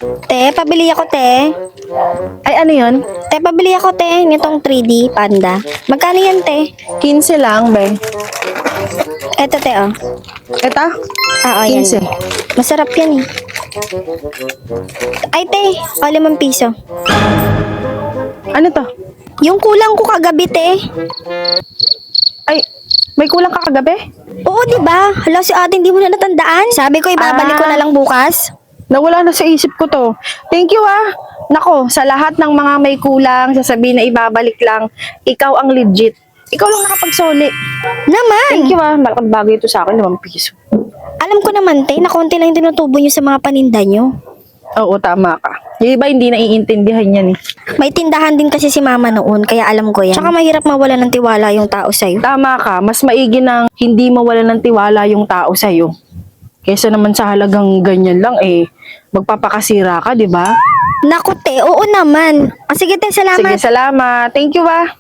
Te, pabili ako, te. Ay, ano yun? Te, pabili ako, te. Nitong 3D panda. Magkano yan, te? 15 lang, be. Eto, te, oh. Ito? Oo, yan. 15. Masarap yan, eh. Ay, te. O, 5 piso. Ano to? Yung kulang ko kagabi, te. Ay, may kulang ka kagabi? Oo, di ba? Hala, si ate, hindi mo na natandaan. Sabi ko, ibabalik ko na lang bukas. Nawala na sa isip ko to. Thank you ah. Nako, sa lahat ng mga may kulang, sasabihin na ibabalik lang, ikaw ang legit. Ikaw lang nakapagsoli. Naman! Thank you ah. Malaking bagay ito sa akin, 5 piso. Alam ko naman, te, na konti lang yung tinutubo nyo sa mga paninda nyo. Oo, tama ka. Yung iba hindi naiintindihan yan eh. May tindahan din kasi si mama noon, kaya alam ko yan. Tsaka mahirap mawala ng tiwala yung tao sa'yo. Tama ka, mas maigi nang hindi mawala ng tiwala yung tao sa'yo. Kesa naman sa halagang ganyan lang eh, magpapakasira ka, di ba? Naku, te, oo naman. O, sige, te, salamat. Sige, salamat. Thank you ah.